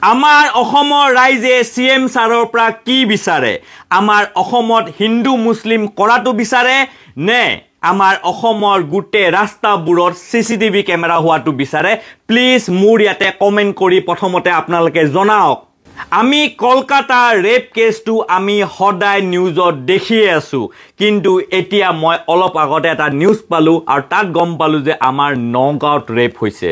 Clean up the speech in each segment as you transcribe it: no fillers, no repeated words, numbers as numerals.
আমাৰ অসমৰ ৰাইজে CM ছাৰৰ পৰা কি বিচাৰে আমাৰ অসমত হিন্দু মুছলিম কৰাটো বিচাৰে নে আমাৰ অসমৰ গুটে ৰাস্তাবোৰত CCTV কেমেৰা হোৱাটো বিচাৰে প্লিজ মোৰ ইয়াতে কমেন্ট কৰি প্ৰথমতে আপোনালোকে জনাওক আমি কলকাতা ৰেপ কেছটো আমি সদায় নিউজত দেখিয়ে আছো কিন্তু এতিয়া মই অলপ আগতে এটা নিউজ পালো আৰু তাত গম পালো যে আমাৰ নগাঁৱত ৰেপ হৈছে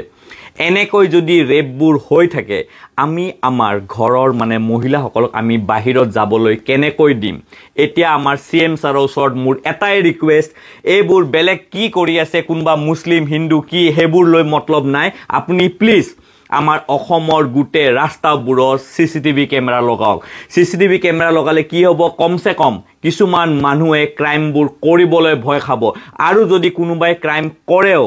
এনেকৈ যদি ৰেপবোৰ হৈ থাকে আমি আমাৰ ঘৰৰ মানে মহিলাসকলক আমি বাহিৰত যাবলৈ কেনেকৈ দিম এতিয়া আমাৰ CM ছাৰৰ ওচৰত মোৰ এটাই ৰিকুৱেষ্ট এইবোৰ বেলেগ কি কৰি আছে কোনবা মুছলিম হিন্দু কি হেবোৰ লৈ মতলব নাই আপুনি প্লিজ আমাৰ অসমৰ গুটে ৰাস্তাবোৰৰ CCTV কেমেৰা লগাওক CCTV কেমেৰা লগালে কি হ'ব কমসে কম কিছুমান মানুহে ক্ৰাইমবোৰ কৰিবলৈ ভয় খাব আৰু যদি কোনোবাই ক্ৰাইম কৰেও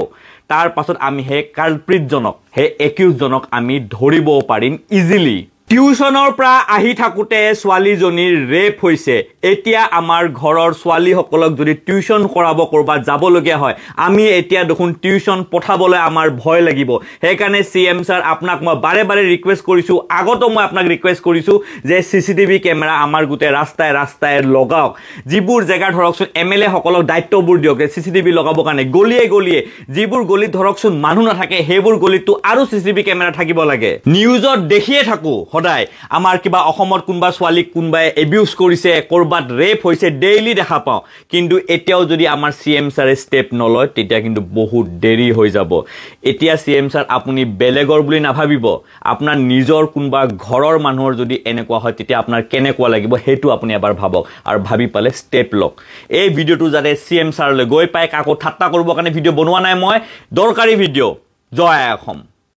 তাৰ পাছত আমি হে কালপ্ৰিট জনক হে একিউজ জনক আমি ধৰিব পাৰিম ইজিলি টিউশনৰ পৰা আহি থাকুতে ছোৱালীজনীৰ ৰেপ হৈছে এতিয়া আমাৰ ঘৰৰ ছোৱালীসকলক যদি টিউশন কৰাব কৰবা যাবলগীয়া হয় আমি এতিয়া দেখোন টিউশন পঠাবলৈ আমাৰ ভয় লাগিব হেকাৰণে CM ছাৰ আপোনাক মই বাৰে বাৰে ৰিকুৱেষ্ট কৰিছো আগতো মই আপোনাক ৰিকুৱেষ্ট কৰিছো যে CCTV কেমেৰা আমাৰ গুটে ৰাস্তায় লগাওক যিবোৰ জায়গা ধৰকচোন MLA সকলক দায়িত্ববোৰ দিয়ক CCTV লগাব কাৰণে গলিয়ে যিবোৰ গলিত ধৰকচোন মানুহ নাথাকে হেবোৰ গলিতো আৰু CCTV কেমেৰা থাকিব লাগে নিউজত দেখিয়ে থাকো সদায় আমাৰ কিবা অসমত কোনবা ছোৱালীক কোনবাই এবিউজ কৰিছে কৰবাত ৰেপ হৈছে ডেইলি দেখা পাও কিন্তু এতিয়াও যদি আমাৰ CM ছাৰে ষ্টেপ নলয় তেতিয়া কিন্তু বহুত দেৰি হৈ যাব এতিয়া CM ছাৰ আপুনি বেলেগৰ বুলি নাভাবিব আপোনাৰ নিজৰ কোনবা ঘৰৰ মানুহৰ যদি এনেকুৱা হয় তেতিয়া আপোনাৰ কেনেকুৱা লাগিব হেতু আপুনি এবাৰ ভাবক আৰু ভাবি পালে ষ্টেপ লওক এই ভিডিওটো যাতে CM ছাৰলৈ গৈ পায় কাকো ঠাট্টা কৰিব কাৰণে ভিডিও বনোৱা নাই মই দৰকাৰী ভিডিও জয় অসম